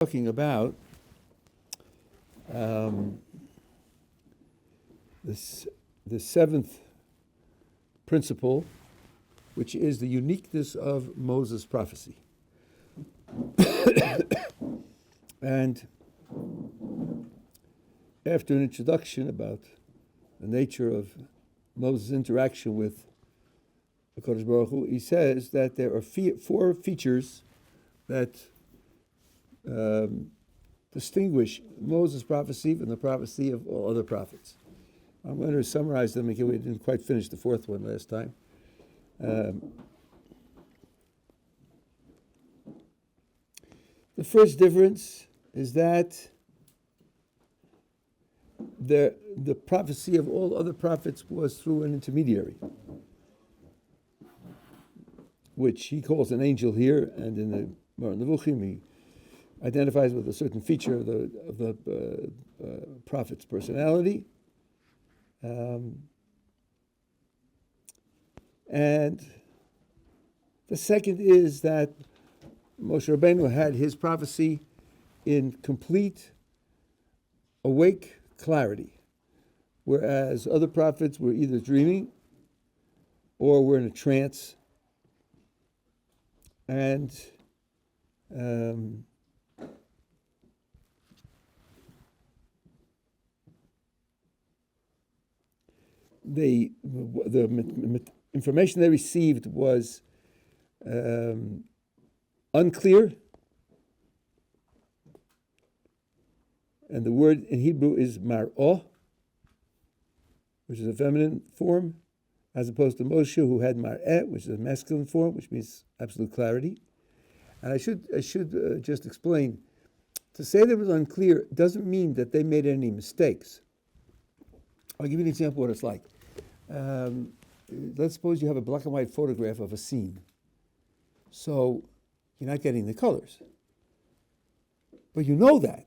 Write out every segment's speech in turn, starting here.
talking about the seventh principle, which is the uniqueness of Moses' prophecy. And after an introduction about the nature of Moses' interaction with the Kodesh Baruch Hu, he says that there are four features that distinguish Moses' prophecy from the prophecy of all other prophets. I'm going to summarize them again. We didn't quite finish the fourth one last time. The first difference is that the prophecy of all other prophets was through an intermediary, which he calls an angel here, and in the Gemara Nevuchim he identifies with a certain feature of the prophet's personality. And the second is that Moshe Rabbeinu had his prophecy in complete, awake clarity, whereas other prophets were either dreaming or were in a trance. And the information they received was unclear, and the word in Hebrew is mar'ah, which is a feminine form, as opposed to Moshe, who had mar'eh, which is a masculine form, which means absolute clarity. And I should just explain, to say that it was unclear doesn't mean that they made any mistakes. I'll give you an example of what it's like. Let's suppose you have a black and white photograph of a scene. So you're not getting the colors. But you know that.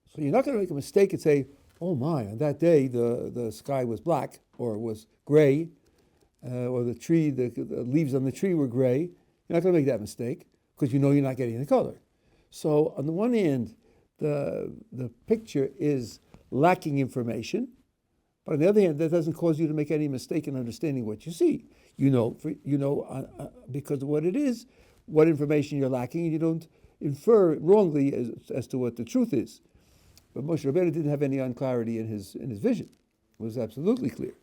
So you're not going to make a mistake and say, oh my, on that day the sky was black or was gray, or the tree, the leaves on the tree were gray. You're not going to make that mistake because you know you're not getting the color. So on the one hand, the picture is lacking information, but on the other hand, that doesn't cause you to make any mistake in understanding what you see. You know because of what it is, what information you're lacking, and you don't infer wrongly as to what the truth is. But Moshe Rabbeinu didn't have any unclarity in his vision. It was absolutely clear.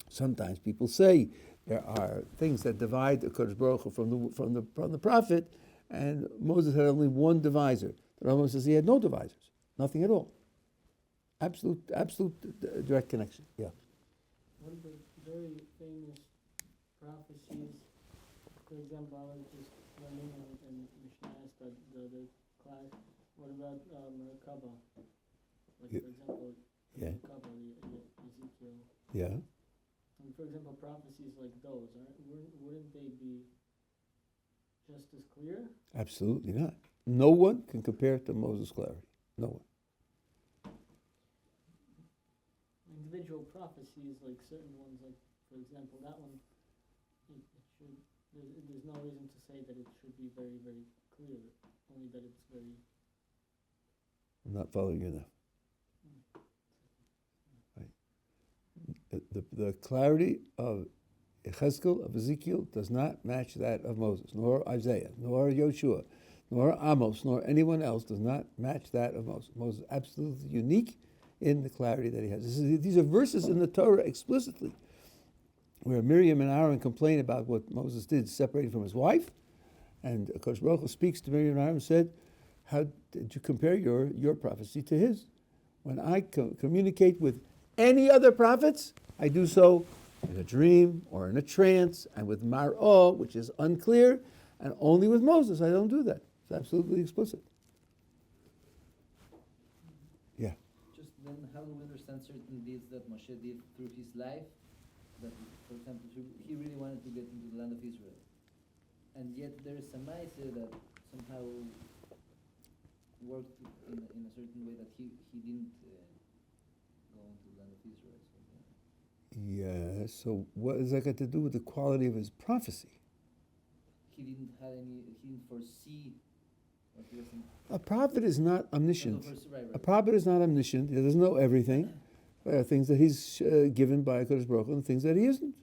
Sometimes people say there are things that divide the Kodesh Baruch Hu from the prophet, and Moses had only one divisor. The Rambam says he had no divisors, nothing at all. Absolute direct connection. Yeah. One of the very famous prophecies, for example, I was just learning in Mishnah, the class. What about Merkaba? Like, for example, Merkaba, Ezekiel. Yeah. And for example, prophecies like those, wouldn't they be just as clear? Absolutely not. No one can compare it to Moses' clarity. No one. Individual prophecies, like certain ones, like for example, that one, there's no reason to say that it should be very, very clear. Only that it's very. I'm not following you now. Right. The clarity of Yechezkel, of Ezekiel, does not match that of Moses, nor Isaiah, nor Yoshua, nor Amos, nor anyone else does not match that of Moses. Moses is absolutely unique in the clarity that he has. These are verses in the Torah explicitly, where Miriam and Aaron complain about what Moses did separating from his wife, and Kodesh Baruch Hu speaks to Miriam and Aaron and said, how did you compare your prophecy to his? When I communicate with any other prophets, I do so in a dream or in a trance, and with mar'ah, which is unclear, and only with Moses I don't do that. It's absolutely explicit. Yeah. Just then, how do we understand certain deeds that Moshe did through his life? That, for example, he really wanted to get into the land of Israel, and yet there is a ma'aseh that somehow worked in a certain way that he didn't go into the land of Israel. Yeah, so what has that got to do with the quality of his prophecy? He he didn't foresee what he was in. A prophet is not omniscient. Right. A prophet is not omniscient. He doesn't know everything. There are things that he's given by HaKadosh Baruch Hu and things that he isn't.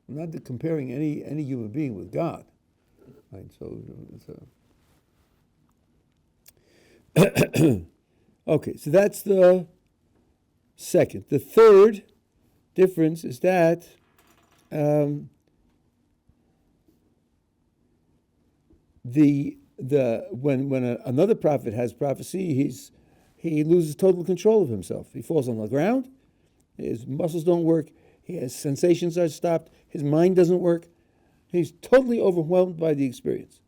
I'm not comparing any human being with God. Right? So okay, so that's the second. The third difference is that when another prophet has prophecy, he loses total control of himself. He falls on the ground. His muscles don't work. His sensations are stopped. His mind doesn't work. He's totally overwhelmed by the experience.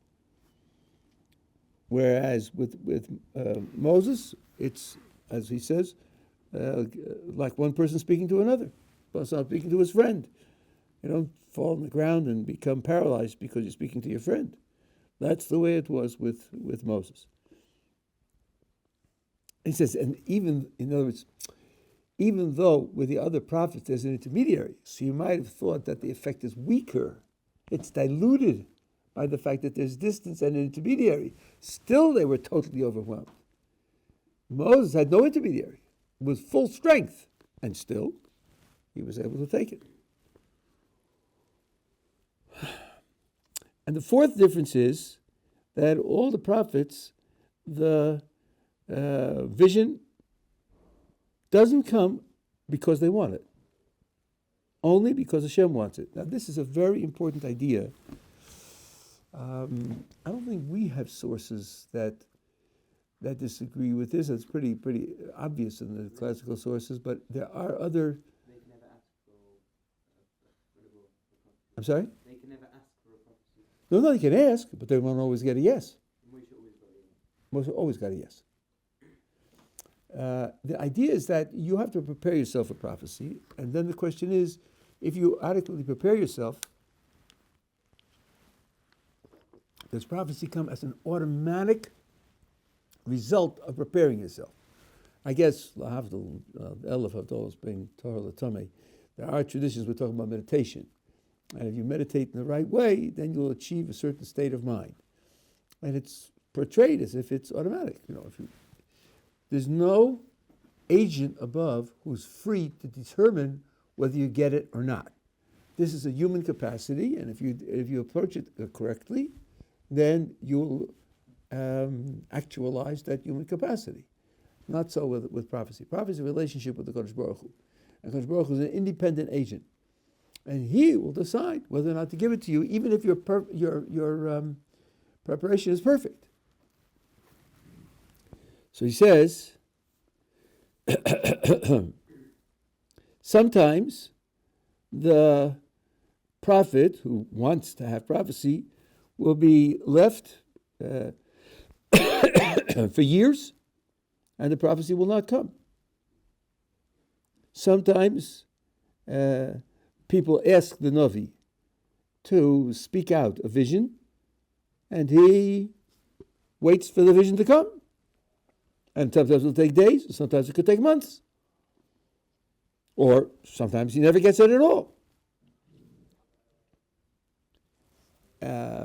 Whereas with Moses, it's, as he says, like one person speaking to another, plus not speaking to his friend. You don't fall on the ground and become paralyzed because you're speaking to your friend. That's the way it was with Moses. He says, and even, in other words, even though with the other prophets there's an intermediary, so you might have thought that the effect is weaker. It's diluted by the fact that there's distance and an intermediary. Still, they were totally overwhelmed. Moses had no intermediary, with full strength, and still, he was able to take it. And the fourth difference is that all the prophets, the vision doesn't come because they want it, only because Hashem wants it. Now, this is a very important idea. I don't think we have sources that disagree with this. It's pretty obvious in the classical sources, but there are other. They can never ask for I'm sorry? They can never ask for a prophecy. No, they can ask, but they won't always get a yes. Most always got a yes. The idea is that you have to prepare yourself for prophecy, and then the question is, if you adequately prepare yourself, does prophecy come as an automatic result of preparing yourself? I guess, lahavdil, elef havdolos being Torah l'tamei, there are traditions we're talking about meditation. And if you meditate in the right way, then you'll achieve a certain state of mind. And it's portrayed as if it's automatic. There's no agent above who's free to determine whether you get it or not. This is a human capacity, and if you approach it correctly, then you'll actualize that human capacity. Not so with prophecy. Prophecy is a relationship with the Kodesh Baruch Hu. And Kodesh Baruch Hu is an independent agent. And he will decide whether or not to give it to you, even if your preparation is perfect. So he says, sometimes the prophet who wants to have prophecy will be left for years, and the prophecy will not come. Sometimes people ask the Navi to speak out a vision, and he waits for the vision to come. And sometimes it'll take days, sometimes it could take months. Or sometimes he never gets it at all.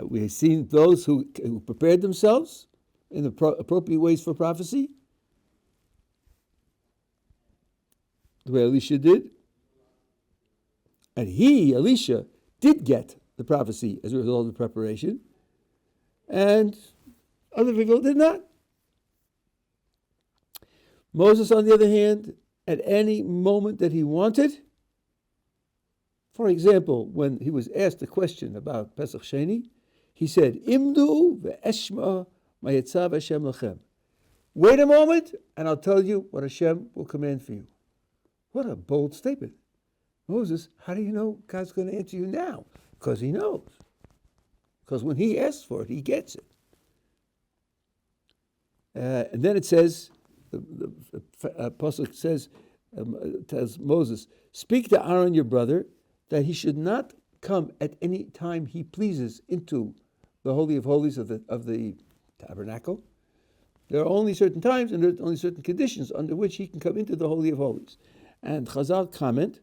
We have seen those who prepared themselves in appropriate ways for prophecy, the way Elisha did. And Elisha, did get the prophecy as a result of preparation, and other people did not. Moses, on the other hand, at any moment that he wanted, for example, when he was asked a question about Pesach Sheni, he said, Imdu ve'eshma ma'yetzav Hashem lachem. Wait a moment, and I'll tell you what Hashem will command for you. What a bold statement. Moses, how do you know God's going to answer you now? Because he knows. Because when he asks for it, he gets it. And then it says, the apostle says, tells Moses, speak to Aaron your brother that he should not come at any time he pleases into the Holy of Holies of the tabernacle. There are only certain times and there are only certain conditions under which he can come into the Holy of Holies. And Chazal comment,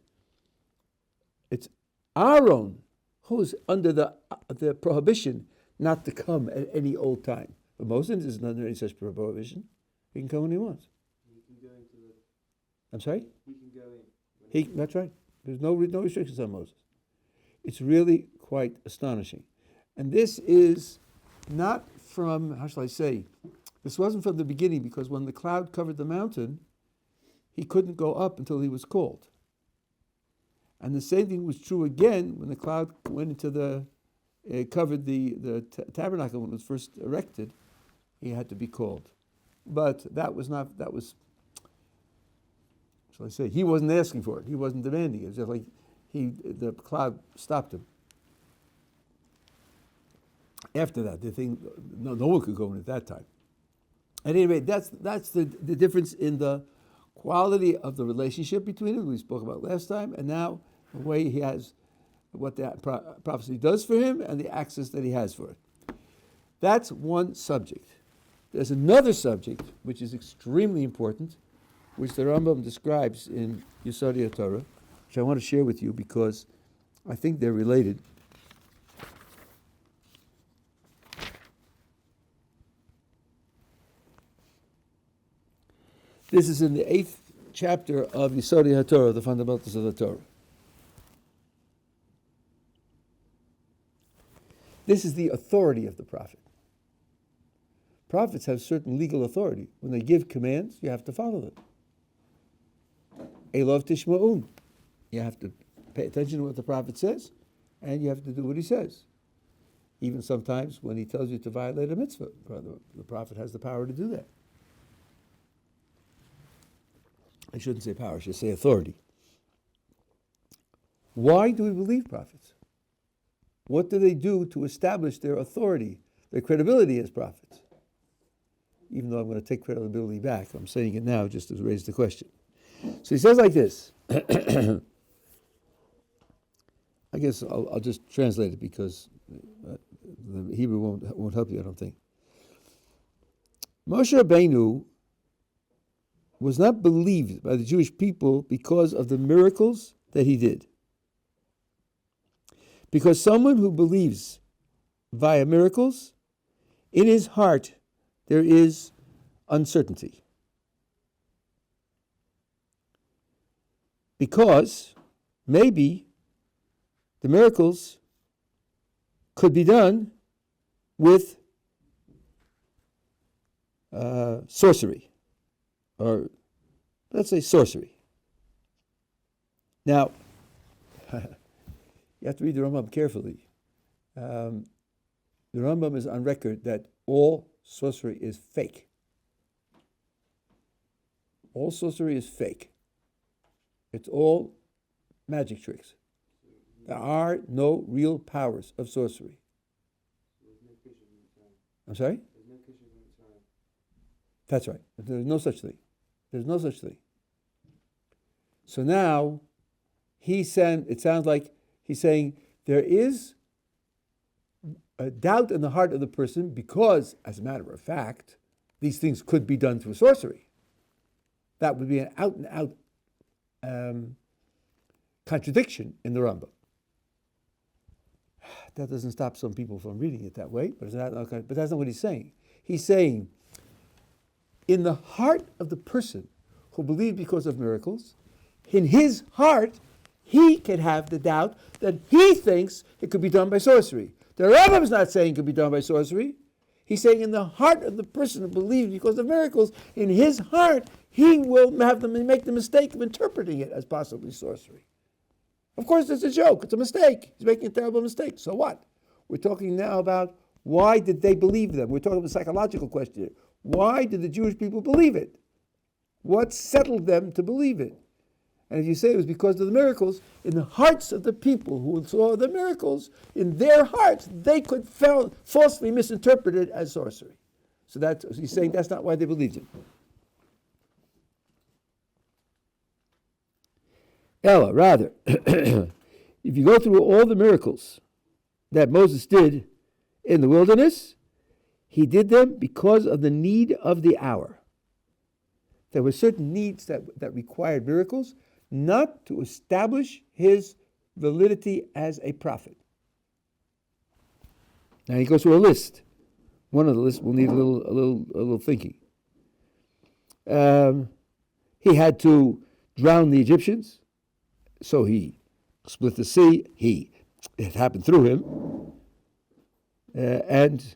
it's Aaron who's under the prohibition not to come at any old time. But Moses isn't under any such prohibition. He can come when he wants. He can go into the. I'm sorry? He can go in. That's right. There's no restrictions on Moses. It's really quite astonishing. And this is not from, how shall I say, this wasn't from the beginning, because when the cloud covered the mountain, he couldn't go up until he was called. And the same thing was true again when the cloud went into covered the tabernacle when it was first erected. He had to be called. But that was, shall I say, he wasn't asking for it. He wasn't demanding it. It was just like the cloud stopped him. After that, no one could go in at that time. At any rate, that's the difference in the quality of the relationship between them we spoke about last time, and now the way he has, what that prophecy does for him, and the access that he has for it. That's one subject. There's another subject which is extremely important, which the Rambam describes in Yeshivat Ohr Torah, which I want to share with you because I think they're related. This is in the 8th chapter of Yeshivat Ohr Torah, the fundamentals of the Torah. This is the authority of the prophet. Prophets have certain legal authority. When they give commands, you have to follow them. Elov tishma'un. You have to pay attention to what the prophet says, and you have to do what he says. Even sometimes when he tells you to violate a mitzvah, the prophet has the power to do that. I shouldn't say power, I should say authority. Why do we believe prophets? What do they do to establish their authority, their credibility as prophets? Even though I'm going to take credibility back, I'm saying it now just to raise the question. So he says like this. I guess I'll just translate it because the Hebrew won't help you, I don't think. Moshe Rabbeinu was not believed by the Jewish people because of the miracles that he did. Because someone who believes via miracles, in his heart there is uncertainty. Because maybe the miracles could be done with sorcery, or let's say sorcery. Now, you have to read the Rambam carefully. The Rambam is on record that all sorcery is fake. All sorcery is fake. It's all magic tricks. There are no real powers of sorcery. I'm sorry? That's right. There's no such thing. There's no such thing. So now, it sounds like he's saying there is a doubt in the heart of the person because, as a matter of fact, these things could be done through sorcery. That would be an out-and-out contradiction in the Rambam. That doesn't stop some people from reading it that way, but that's not what he's saying. He's saying, in the heart of the person who believed because of miracles, in his heart, he can have the doubt that he thinks it could be done by sorcery. The Rambam is not saying it could be done by sorcery. He's saying in the heart of the person who believes because of miracles, in his heart, he will make the mistake of interpreting it as possibly sorcery. Of course, it's a joke. It's a mistake. He's making a terrible mistake. So what? We're talking now about why did they believe them? We're talking about a psychological question here. Why did the Jewish people believe it? What settled them to believe it? And if you say it was because of the miracles, in the hearts of the people who saw the miracles, in their hearts, they could falsely misinterpret it as sorcery. So he's saying that's not why they believed it. Ella, rather, if you go through all the miracles that Moses did in the wilderness, he did them because of the need of the hour. There were certain needs that required miracles, not to establish his validity as a prophet. Now he goes through a list. One of the lists will need a little thinking. He had to drown the Egyptians, so he split the sea. It happened through him, and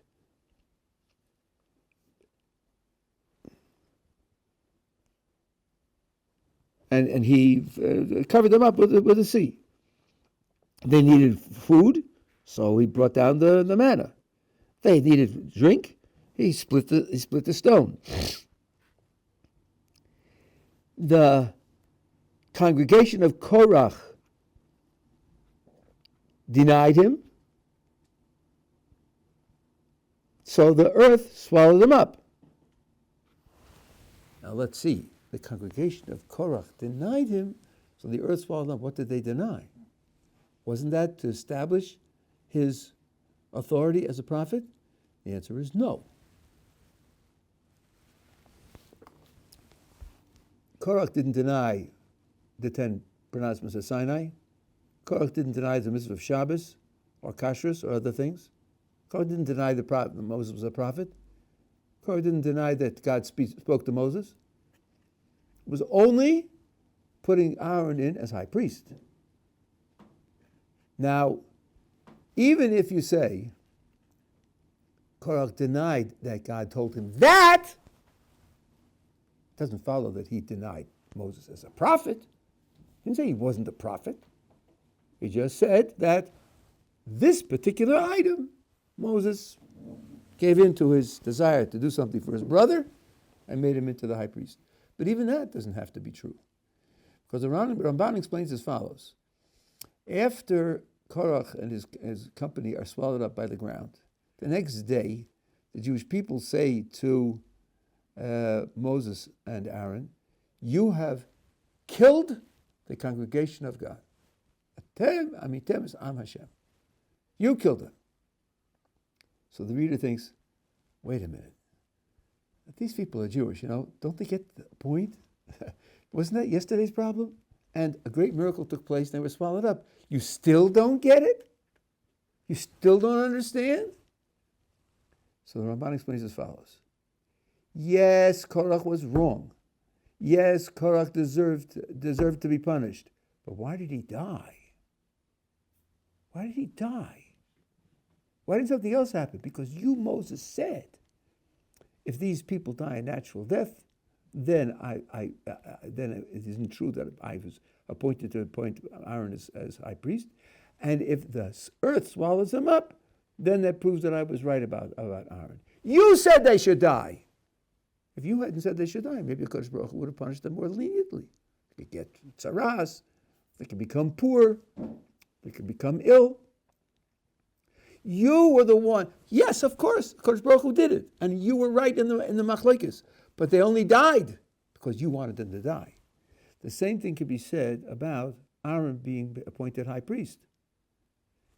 he covered them up with the sea. They needed food, so he brought down the manna. They needed drink, he split the stone. The congregation of Korach denied him, so the earth swallowed them up. Now let's see. The congregation of Korach denied him, so the earth swallowed them up. What did they deny? Wasn't that to establish his authority as a prophet? The answer is no. Korach didn't deny the 10 pronouncements of Sinai. Korach didn't deny the mitzvah of Shabbos or Kashrus or other things. Korach didn't deny that Moses was a prophet. Korach didn't deny that God spoke to Moses. It was only putting Aaron in as high priest. Now, even if you say Korach denied that God told him that, it doesn't follow that he denied Moses as a prophet. He didn't say he wasn't a prophet. He just said that this particular item, Moses gave in to his desire to do something for his brother and made him into the high priest. But even that doesn't have to be true. Because the Rambam explains as follows. After Korach and his company are swallowed up by the ground, the next day, the Jewish people say to Moses and Aaron, you have killed the congregation of God. Atem amitem es am Hashem. You killed them. So the reader thinks, wait a minute. These people are Jewish, don't they get the point? Wasn't that yesterday's problem? And a great miracle took place and they were swallowed up. You still don't get it? You still don't understand? So the Rambam explains as follows. Yes, Korach was wrong. Yes, Korach deserved to be punished. But why did he die? Why did he die? Why didn't something else happen? Because you, Moses, said, if these people die a natural death, then then it isn't true that I was appointed to appoint Aaron as high priest. And if the earth swallows them up, then that proves that I was right about Aaron. You said they should die. If you hadn't said they should die, maybe Kodesh Baruch Hu would have punished them more leniently. They could get tzaras, they could become poor, they could become ill. You were the one. Yes, of course, Kodesh Baruch Hu did it, and you were right in the machlokes. But they only died because you wanted them to die. The same thing could be said about Aaron being appointed high priest.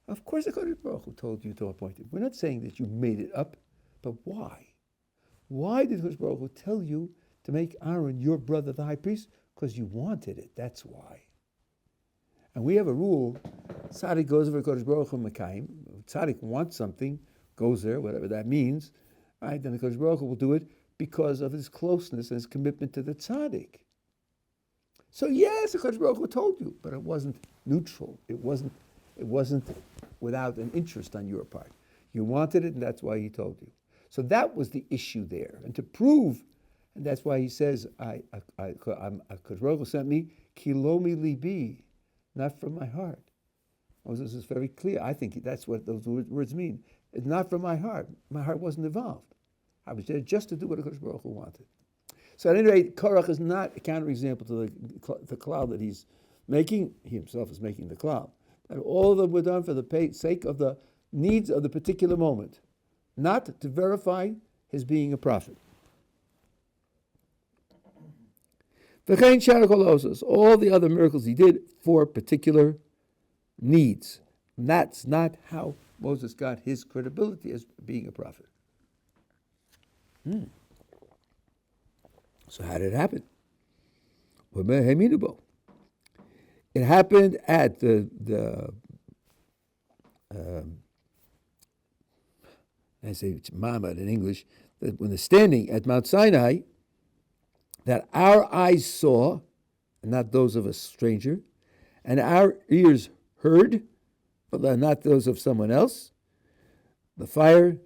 Of course, the Kodesh Baruch Hu told you to appoint him. We're not saying that you made it up, but why? Why did Kodesh Baruch Hu tell you to make Aaron your brother the high priest? Because you wanted it. That's why. And we have a rule: tzaddik goes over Kodesh Baruch Hu Mekayim. Tzaddik wants something, goes there, whatever that means. Right? Then the Kodesh Baruch Hu will do it because of his closeness and his commitment to the tzaddik. So yes, the Kodesh Baruch Hu told you, but it wasn't neutral. It wasn't without an interest on your part. You wanted it, and that's why he told you. So that was the issue there. And to prove, and that's why he says, Kodesh Baruch Hu sent me, kilomi libi, not from my heart. Moses is very clear. I think that's what those words mean. It's not from my heart. My heart wasn't involved. I was there just to do what Kodesh Baruch Hu wanted. So at any rate, Korach is not a counterexample to the klal that he's making. He himself is making the klal. And all of them were done for the sake of the needs of the particular moment, not to verify his being a prophet. V'chein shara kol osos, all the other miracles he did for particular needs. And that's not how Moses got his credibility as being a prophet. So how did it happen? It happened at the I say it's Ma'amad in English, that when they're standing at Mount Sinai, that our eyes saw, and not those of a stranger, and our ears heard, but not those of someone else, the fire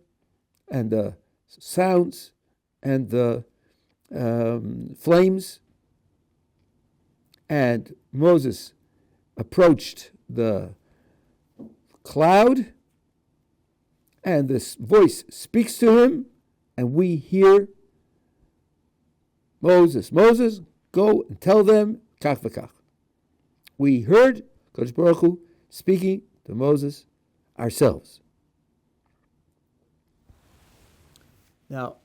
and the sounds and the flames. And Moses approached the cloud, and this voice speaks to him, and we hear, Moses, Moses, go and tell them, kach v'kach. We heard Kodesh Baruch Hu speaking to Moses ourselves. Now,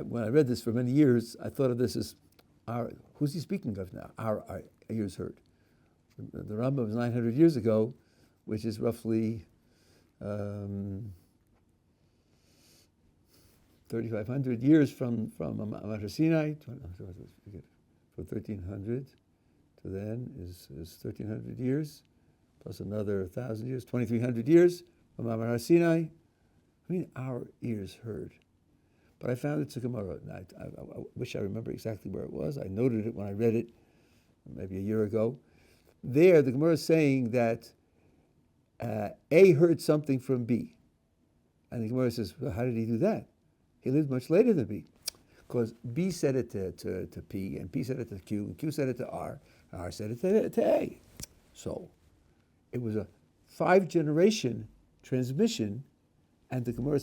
when I read this for many years, I thought of this as who's he speaking of now? Our ears heard. The Rambam was 900 years ago, which is roughly 3,500 years from Mount Sinai. From 1,300 to then is 1,300 years, plus another 1,000 years, 2,300 years from Mount Sinai. I mean, our ears heard. But I found it's a Gemara. I wish I remember exactly where it was. I noted it when I read it maybe a year ago. There, the Gemara is saying that A heard something from B. And the Gemara says, well, how did he do that? He lived much later than B. Because B said it to P, and P said it to Q, and Q said it to R said it to A. So it was a 5-generation transmission, and the Gemara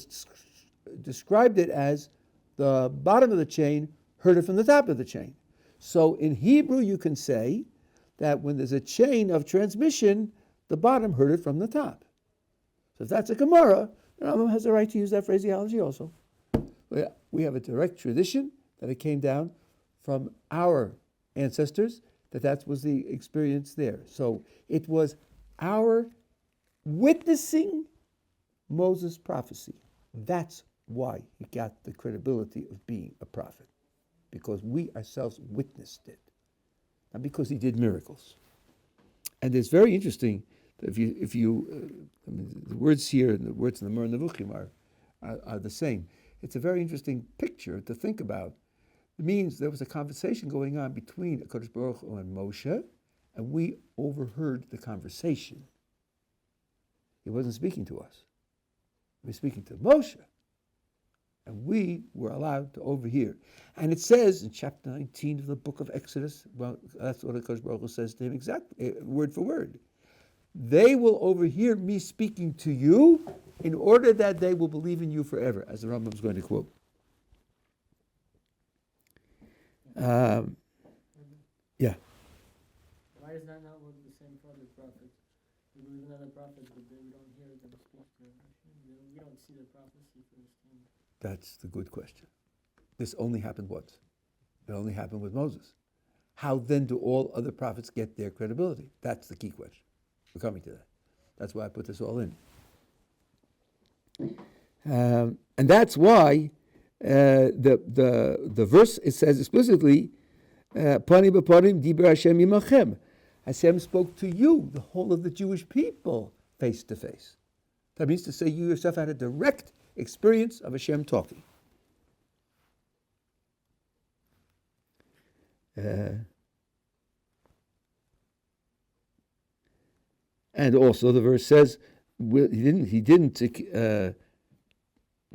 described it as the bottom of the chain heard it from the top of the chain. So in Hebrew, you can say that when there's a chain of transmission, the bottom heard it from the top. So if that's a Gemara, the Rambam has the right to use that phraseology also. We have a direct tradition that it came down from our ancestors, that was the experience there. So it was our witnessing Moses' prophecy. That's why he got the credibility of being a prophet, because we ourselves witnessed it, not because he did miracles. And it's very interesting that if you the words here and the words in the Mor Nevuchim are the same. It's a very interesting picture to think about. It means there was a conversation going on between HaKadosh Baruch Hu and Moshe, and we overheard the conversation. He wasn't speaking to us. He was speaking to Moshe. And we were allowed to overhear. And it says in chapter 19 of the book of Exodus, well, that's what HaKadosh Baruch Hu says to him exactly, word for word. They will overhear me speaking to you in order that they will believe in you forever, as the Rambam is going to quote. Yeah. Why is that not what the same for the prophets? We believe in other prophets, but we don't hear them speak to them. We don't see the prophecy firsthand. That's the good question. This only happened once. It only happened with Moses. How then do all other prophets get their credibility? That's the key question. We're coming to that. That's why I put this all in. And that's why the verse, it says explicitly, Pani b'panim diber Hashem imachem. Hashem spoke to you, the whole of the Jewish people, face to face. That means to say you yourself had a direct experience of Hashem talking. And also the verse says he didn't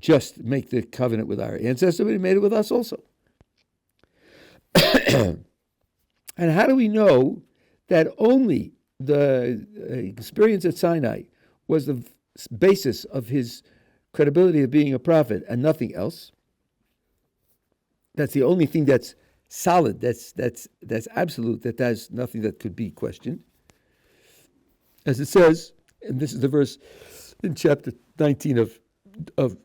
just make the covenant with our ancestor, but he made it with us also. And how do we know that only the experience at Sinai was the basis of his credibility of being a prophet and nothing else? That's the only thing that's solid, that's absolute, that there's nothing that could be questioned. As it says, and this is the verse in chapter 19 of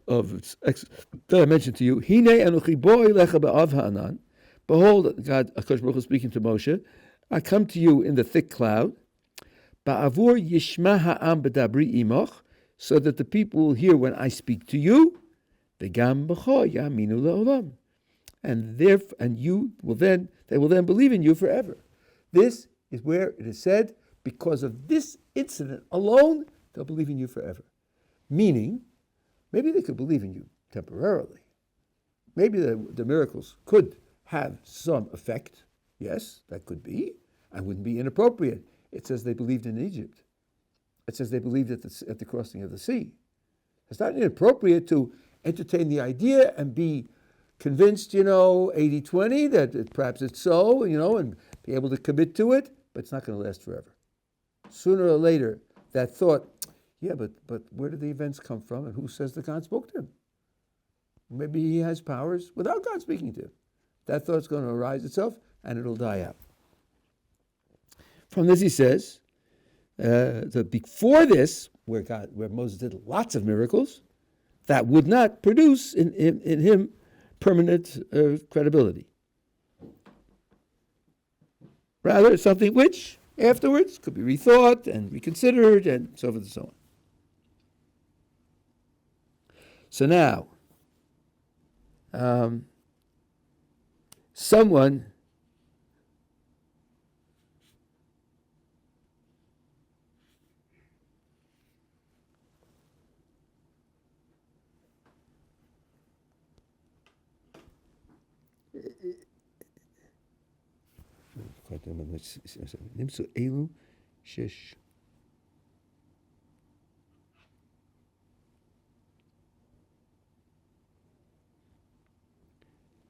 that I mentioned to you, Hine Anochi bo elecha ba'av ha'anan. Behold, God, HaKadosh Baruch Hu speaking to Moshe, I come to you in the thick cloud, ba'avur yishma ha'am b'dabri imoch, so that the people will hear when I speak to you, v'gam b'cho ya'aminu le'olam. And they will then believe in you forever. This is where it is said, because of this incident alone, they'll believe in you forever. Meaning maybe they could believe in you temporarily. Maybe the miracles could have some effect. Yes, that could be. And wouldn't be inappropriate. It says they believed in Egypt. It says they believed at the crossing of the sea. It's not inappropriate to entertain the idea and be convinced, 80-20, that perhaps it's so, and be able to commit to it, but it's not going to last forever. Sooner or later, that thought, yeah, but where did the events come from, and who says that God spoke to him? Maybe he has powers without God speaking to him. That thought's going to arise itself, and it'll die out. From this, he says that before this, where Moses did lots of miracles, that would not produce in him permanent credibility. Rather, something which afterwards could be rethought and reconsidered, and so forth and so on. So now, someone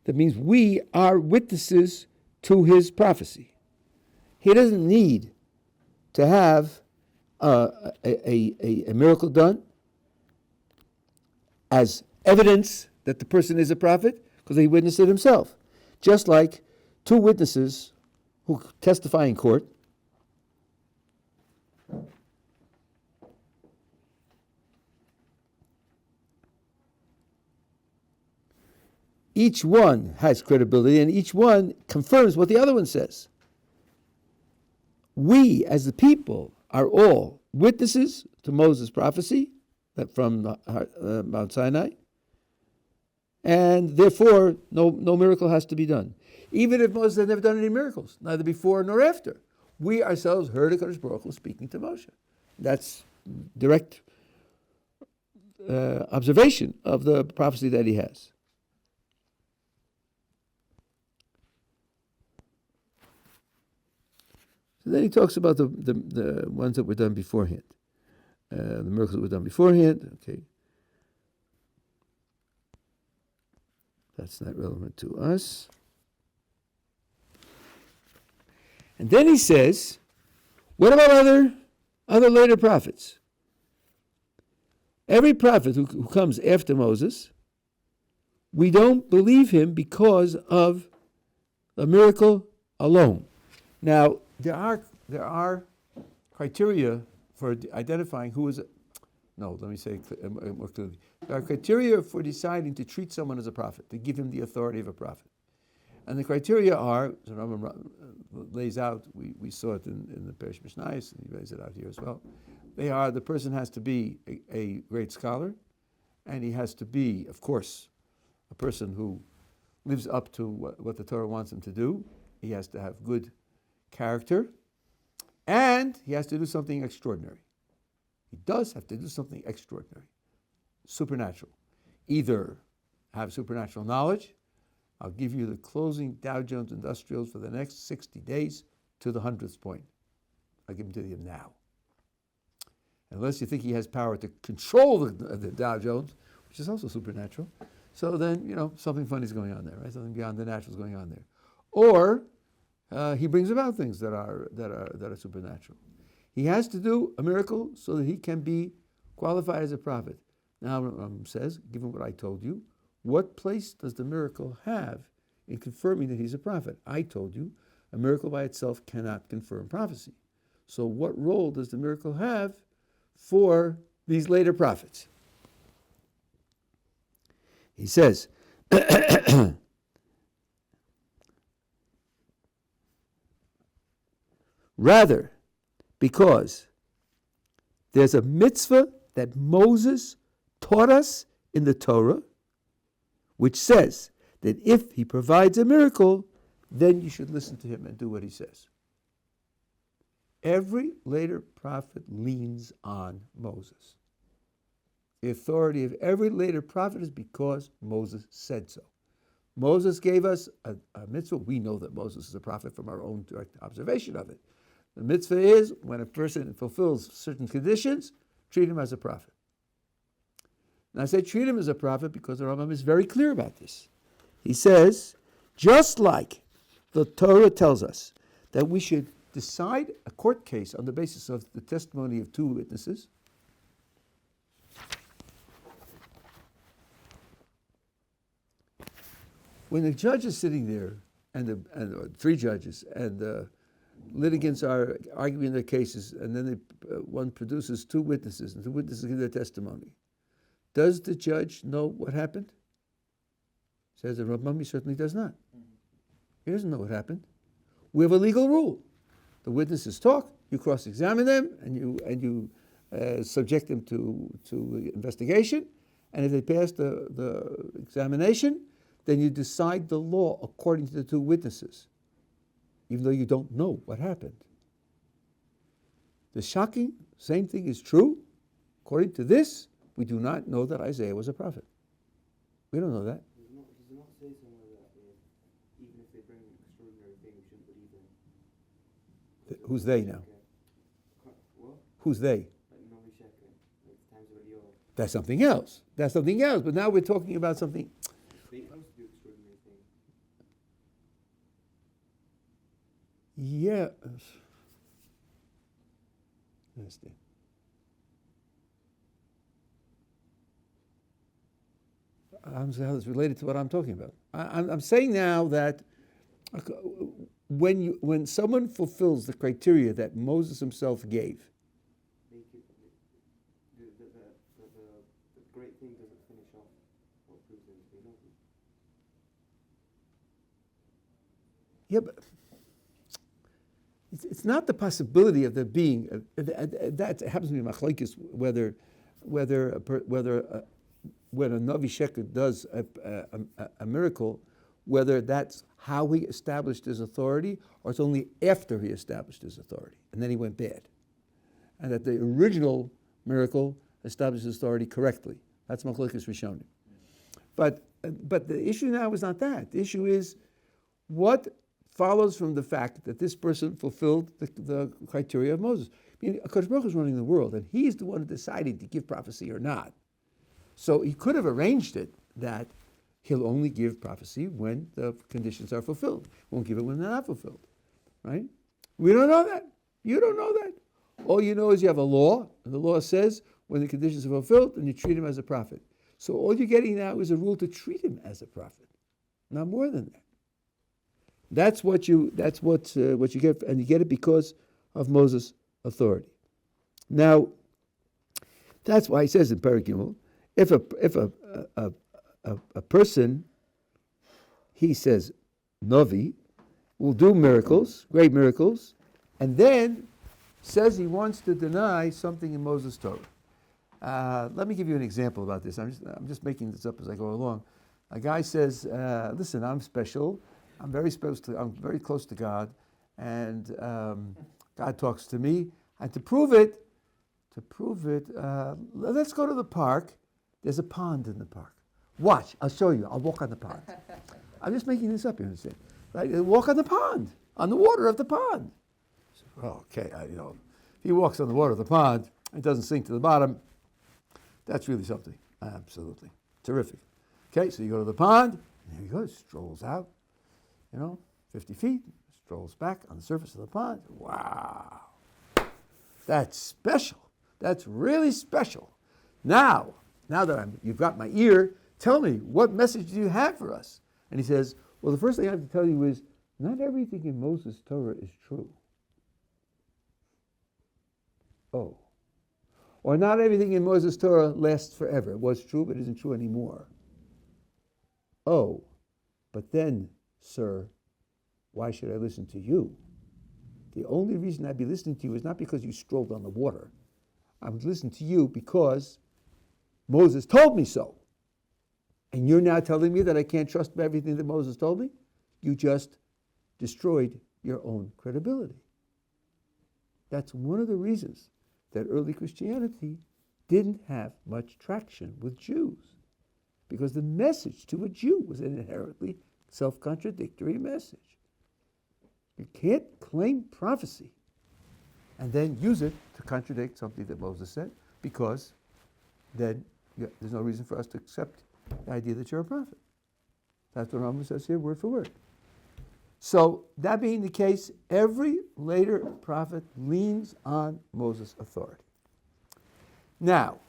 that means we are witnesses to his prophecy. He doesn't need to have a miracle done as evidence that the person is a prophet, because he witnessed it himself. Just like two witnesses who testify in court, each one has credibility and each one confirms what the other one says. We, as the people, are all witnesses to Moses' prophecy from Mount Sinai, and therefore no miracle has to be done. Even if Moses had never done any miracles, neither before nor after, we ourselves heard HaKadosh Baruch Hu speaking to Moshe. That's direct observation of the prophecy that he has. So then he talks about the ones that were done beforehand, the miracles that were done beforehand. Okay, that's not relevant to us. And then he says, what about other later prophets? Every prophet who comes after Moses, we don't believe him because of the miracle alone. Now, there are criteria for identifying who is. No, let me say more clearly. There are criteria for deciding to treat someone as a prophet, to give him the authority of a prophet. And the criteria are, so Rambam lays out, we saw it in the Perish Mishnayos, and he lays it out here as well. They are, the person has to be a great scholar, and he has to be, of course, a person who lives up to what the Torah wants him to do. He has to have good character, and he has to do something extraordinary. He does have to do something extraordinary, supernatural. Either have supernatural knowledge. I'll give you the closing Dow Jones Industrials for the next 60 days to the 100th point. I'll give them to you now. Unless you think he has power to control the Dow Jones, which is also supernatural, so then, something funny is going on there, right? Something beyond the natural is going on there. Or he brings about things that are supernatural. He has to do a miracle so that he can be qualified as a prophet. Now, Rambam says, given what I told you, what place does the miracle have in confirming that he's a prophet? I told you, a miracle by itself cannot confirm prophecy. So what role does the miracle have for these later prophets? He says, rather, because there's a mitzvah that Moses taught us in the Torah, which says that if he provides a miracle, then you should listen to him and do what he says. Every later prophet leans on Moses. the authority of every later prophet is because Moses said so. Moses gave us a mitzvah. We know that Moses is a prophet from our own direct observation of it. The mitzvah is, when a person fulfills certain conditions, treat him as a prophet. And I say treat him as a prophet because the Rambam is very clear about this. He says, just like the Torah tells us that we should decide a court case on the basis of the testimony of two witnesses, when the judge is sitting there, and three judges, and the litigants are arguing their cases, and then one produces two witnesses, and the witnesses give their testimony, does the judge know what happened? Says the Rambam, he certainly does not. He doesn't know what happened. We have a legal rule. The witnesses talk, you cross-examine them, and you subject them to investigation, and if they pass the examination, then you decide the law according to the two witnesses, even though you don't know what happened. The shocking, same thing is true. According to this, we do not know that Isaiah was a prophet. We don't know that. Does it not say somewhere that even if they bring an extraordinary thing, we shouldn't believe them? Who's they now? What? Who's they? Like Novi Sheker, like the times of Eliyahu. That's something else. That's something else. But now we're talking about something. They used to do extraordinary things. Yeah. Understand. I'm saying how it's related to what I'm talking about. I'm saying now that when someone fulfills the criteria that Moses himself gave, They give, the great thing doesn't finish off what proves them to be nothing. yeah, but it's not the possibility of there being that happens to be machlokes whether when a Novi Sheker does a miracle, whether that's how he established his authority, or it's only after he established his authority, and then he went bad. And that the original miracle established his authority correctly. That's Machlokes Rishonim. But the issue now is not that. The issue is what follows from the fact that this person fulfilled the criteria of Moses. I mean, HaKadosh Baruch Hu is running the world, and he's the one who decided to give prophecy or not. So he could have arranged it that he'll only give prophecy when the conditions are fulfilled. Won't give it when they're not fulfilled, right? We don't know that. You don't know that. All you know is you have a law, and the law says when the conditions are fulfilled, then you treat him as a prophet. So all you're getting now is a rule to treat him as a prophet, not more than that. That's what you get, and you get it because of Moses' authority. Now, that's why he says in Perek Gimel, if a person, he says, Novi, will do miracles, great miracles, and then says he wants to deny something in Moses' Torah. Let me give you an example about this. I'm just making this up as I go along. A guy says, listen, I'm special. I'm very close to God, and God talks to me. And to prove it, let's go to the park. There's a pond in the park. Watch, I'll show you. I'll walk on the pond. I'm just making this up, you understand? Right? Walk on the pond, on the water of the pond. So, okay, if he walks on the water of the pond, it doesn't sink to the bottom. That's really something. Absolutely. Terrific. Okay, so you go to the pond, and there he goes, strolls out, 50 feet, strolls back on the surface of the pond. Wow. That's special. That's really special. Now that you've got my ear, tell me, what message do you have for us? And he says, well, the first thing I have to tell you is, not everything in Moses' Torah is true. Oh. Or not everything in Moses' Torah lasts forever. It was true, but isn't true anymore. Oh. But then, sir, why should I listen to you? The only reason I'd be listening to you is not because you strolled on the water. I would listen to you because Moses told me so. And you're now telling me that I can't trust everything that Moses told me? You just destroyed your own credibility. That's one of the reasons that early Christianity didn't have much traction with Jews because the message to a Jew was an inherently self-contradictory message. You can't claim prophecy and then use it to contradict something that Moses said, because then there's no reason for us to accept the idea that you're a prophet. That's what Rambam says here, word for word. So, that being the case, every later prophet leans on Moses' authority. Now,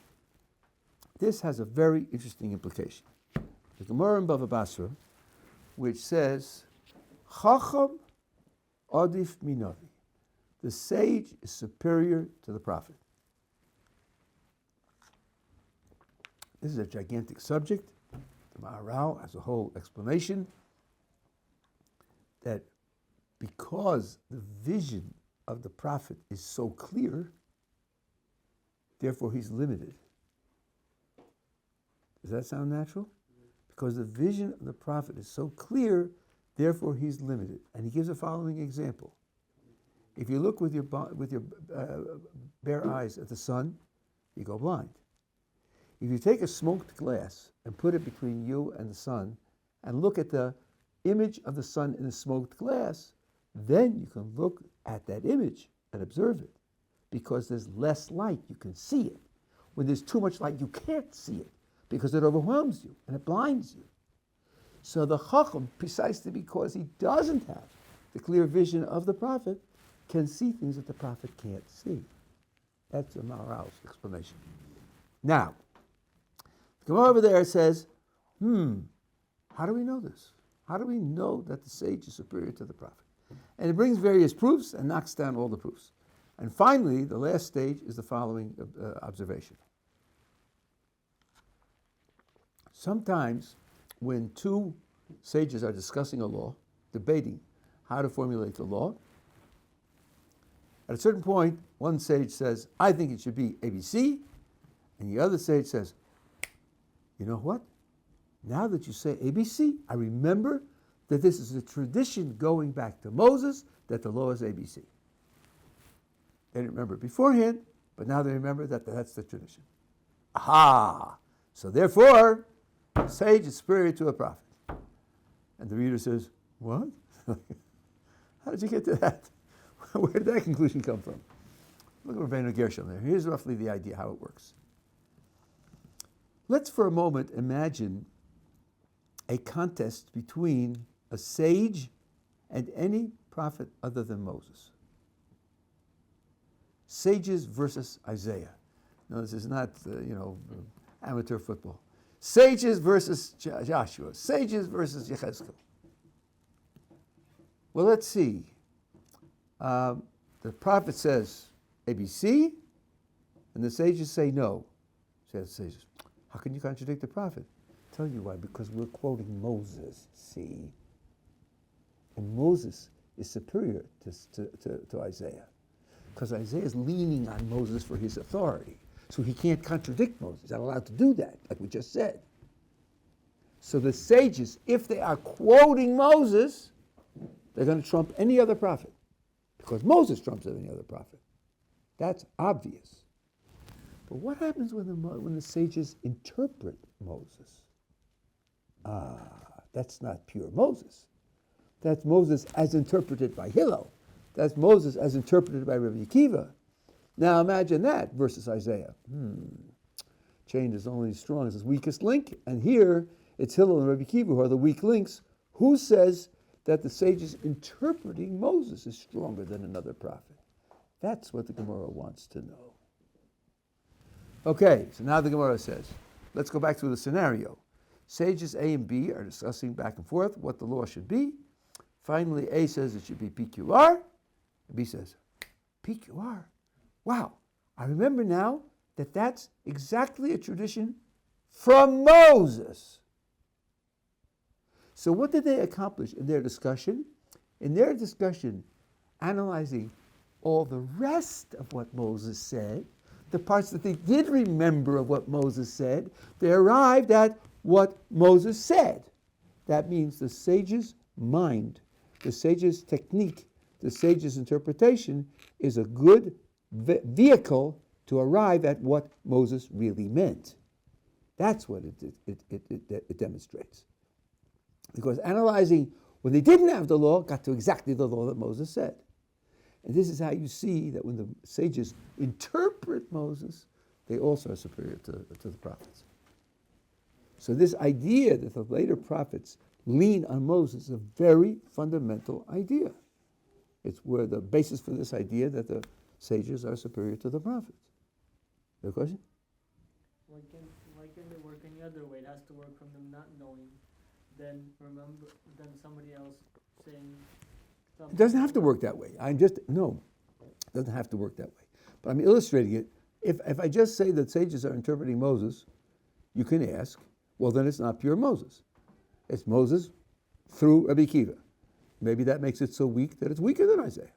this has a very interesting implication. The Gemara in Bava Basra, which says, Chacham adif minavi. The sage is superior to the prophet. This is a gigantic subject. The Maharal has a whole explanation that because the vision of the prophet is so clear, therefore he's limited. Does that sound natural? Because the vision of the prophet is so clear, therefore he's limited. And he gives the following example. If you look with your bare eyes at the sun, you go blind. If you take a smoked glass and put it between you and the sun and look at the image of the sun in the smoked glass, then you can look at that image and observe it. Because there's less light, you can see it. When there's too much light, you can't see it because it overwhelms you and it blinds you. So the Chacham, precisely because he doesn't have the clear vision of the prophet, can see things that the prophet can't see. That's the Maharal's explanation. Now, the Gemara over there says, how do we know this? How do we know that the sage is superior to the prophet? And it brings various proofs and knocks down all the proofs. And finally, the last stage is the following observation. Sometimes when two sages are discussing a law, debating how to formulate the law, at a certain point, one sage says, I think it should be ABC, and the other sage says, you know what? Now that you say ABC, I remember that this is a tradition going back to Moses, that the law is ABC. They didn't remember it beforehand, but now they remember that that's the tradition. Aha! So therefore, the sage is superior to a prophet. And the reader says, what? How did you get to that? Where did that conclusion come from? Look at Rabbeinu Gershom there. Here's roughly the idea how it works. Let's for a moment imagine a contest between a sage and any prophet other than Moses. Sages versus Isaiah. No, this is not, amateur football. Sages versus Joshua. Sages versus Yechezkel. Well, let's see. The prophet says ABC, and the sages say no. Says the sages, how can you contradict the prophet? I'll tell you why, because we're quoting Moses, see? And Moses is superior to Isaiah, because Isaiah is leaning on Moses for his authority. So he can't contradict Moses. He's not allowed to do that, like we just said. So the sages, if they are quoting Moses, they're going to trump any other prophet, because Moses trumps any other prophet. That's obvious. But what happens when the sages interpret Moses? That's not pure Moses. That's Moses as interpreted by Hillel. That's Moses as interpreted by Rabbi Akiva. Now imagine that versus Isaiah. Chain is only as strong as its weakest link, and here it's Hillel and Rabbi Akiva who are the weak links. Who says that the sages interpreting Moses is stronger than another prophet? That's what the Gemara wants to know. Okay, so now the Gemara says, let's go back to the scenario. Sages A and B are discussing back and forth what the law should be. Finally, A says it should be PQR, and B says, PQR? Wow, I remember now that that's exactly a tradition from Moses. So what did they accomplish in their discussion? In their discussion, analyzing all the rest of what Moses said, the parts that they did remember of what Moses said, they arrived at what Moses said. That means the sage's mind, the sage's technique, the sage's interpretation is a good vehicle to arrive at what Moses really meant. That's what it demonstrates. Because analyzing when they didn't have the law, got to exactly the law that Moses said. And this is how you see that when the sages interpret Moses, they also are superior to the prophets. So this idea that the later prophets lean on Moses is a very fundamental idea. It's where the basis for this idea that the sages are superior to the prophets. You have a question? Why can't it work any other way? It has to work from them not knowing, then somebody else saying something. It doesn't have to work that way. No, it doesn't have to work that way. But I'm illustrating it. If I just say that sages are interpreting Moses, you can ask, well, then it's not pure Moses. It's Moses through Rabbi Akiva. Maybe that makes it so weak that it's weaker than Isaiah.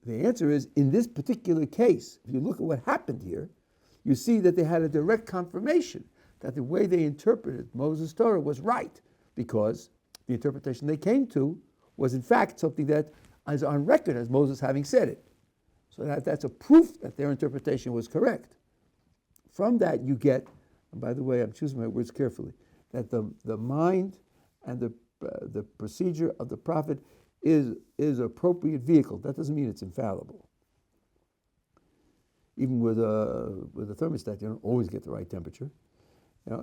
The answer is, in this particular case, if you look at what happened here, you see that they had a direct confirmation that the way they interpreted Moses' Torah was right, because the interpretation they came to was in fact something that is on record as Moses having said it. So that's a proof that their interpretation was correct. From that you get, and by the way, I'm choosing my words carefully, that the mind and the procedure of the prophet is an appropriate vehicle. That doesn't mean it's infallible. Even with a thermostat, you don't always get the right temperature.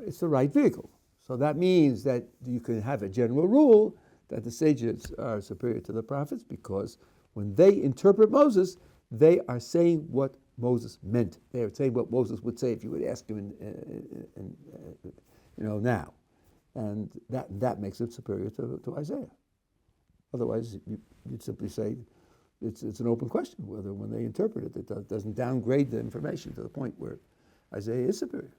It's the right vehicle. So that means that you can have a general rule that the sages are superior to the prophets, because when they interpret Moses, they are saying what Moses meant. They are saying what Moses would say if you would ask him now. And that makes it superior to Isaiah. Otherwise, you'd simply say it's an open question whether when they interpret it, it doesn't downgrade the information to the point where Isaiah is superior.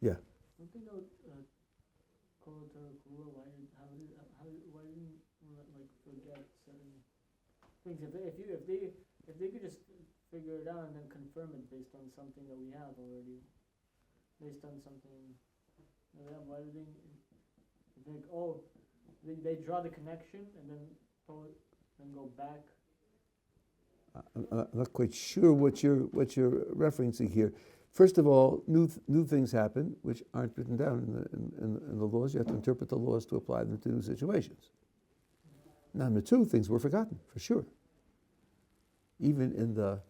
Yeah. Don't they know Torah why didn't forget certain things? If they could just figure it out and then confirm it based on something that we have already, based on something that why do they think they draw the connection and then go back? I'm not quite sure what you're referencing here. First of all, new things happen which aren't written down in the laws. You have to interpret the laws to apply them to new situations. Number two, things were forgotten, for sure. Even in the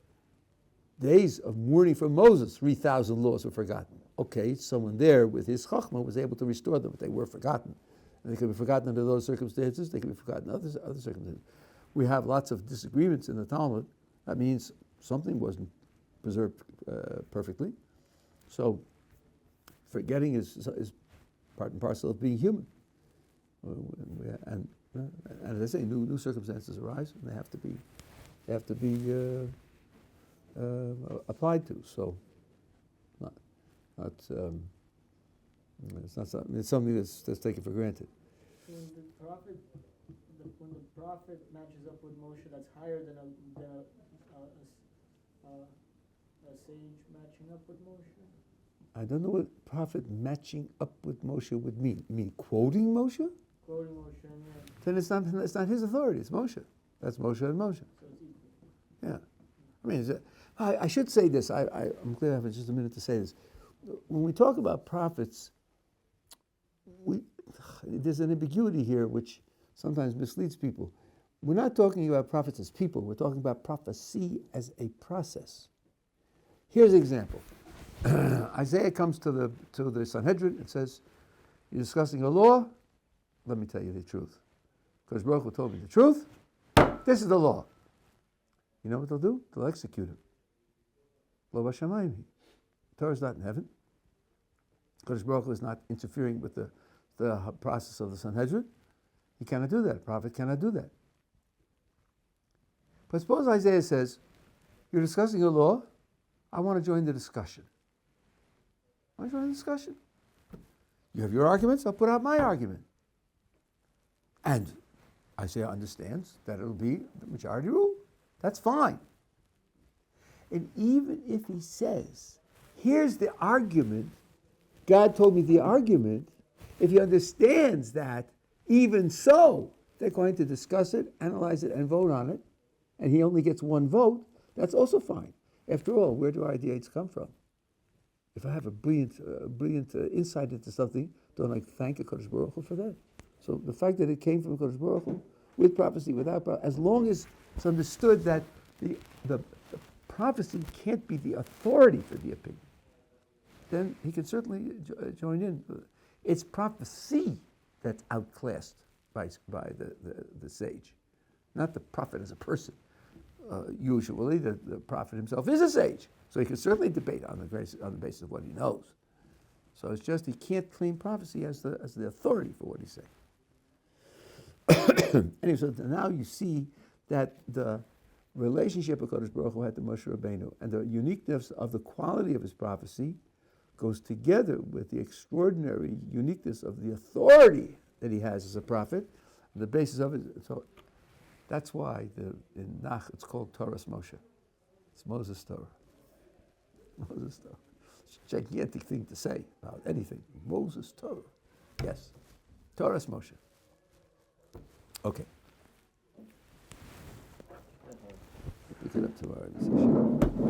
days of mourning for Moses, 3,000 laws were forgotten. Okay, someone there with his chachma was able to restore them, but they were forgotten. And they could be forgotten under those circumstances, they could be forgotten under other circumstances. We have lots of disagreements in the Talmud. That means something wasn't preserved perfectly. So forgetting is part and parcel of being human. And as I say, new circumstances arise, and they have to be applied to. So it's something that's taken for granted. When the prophet matches up with Moshe, that's higher than a sage matching up with Moshe? I don't know what prophet matching up with Moshe would mean. You mean quoting Moshe? Quoting Moshe, yeah. Then it's not his authority, it's Moshe. That's Moshe and Moshe. So it's equal. Yeah. I mean, I should say this. I'm glad I have just a minute to say this. When we talk about prophets, there's an ambiguity here which sometimes misleads people. We're not talking about prophets as people. We're talking about prophecy as a process. Here's an example. Isaiah comes to the Sanhedrin and says, "You're discussing a law. Let me tell you the truth. Because Baruch Hu told me the truth. This is the law." You know what they'll do? They'll execute it. Lo b'shamayim. Torah is not in heaven. Because Baruch Hu is not interfering with the process of the Sanhedrin. He cannot do that. A prophet cannot do that. But suppose Isaiah says, "You're discussing a law. I want to join the discussion." I want to join the discussion. You have your arguments, I'll put out my argument. And Isaiah understands that it'll be the majority rule. That's fine. And even if he says, "Here's the argument, God told me the argument," if he understands that, even so, they're going to discuss it, analyze it, and vote on it, and he only gets one vote, that's also fine. After all, where do ideas come from? If I have a brilliant insight into something, don't I thank HaKadosh Baruch Hu for that? So the fact that it came from HaKadosh Baruch Hu, with prophecy, without prophecy, as long as it's understood that the prophecy can't be the authority for the opinion, then he can certainly join in. It's prophecy that's outclassed by the sage, not the prophet as a person. Usually, the prophet himself is a sage, so he can certainly debate on the basis of what he knows. So it's just he can't claim prophecy as the authority for what he's saying. Anyway, so now you see that the relationship of Kodesh Baruch Hu had to Moshe Rabbeinu, and the uniqueness of the quality of his prophecy goes together with the extraordinary uniqueness of the authority that he has as a prophet. The basis of it, so that's why in Nach it's called Torah's Moshe. It's Moses' Torah. Moses' Torah. It's a gigantic thing to say about anything. Moses' Torah. Yes. Torah's Moshe. Okay. Pick it up tomorrow.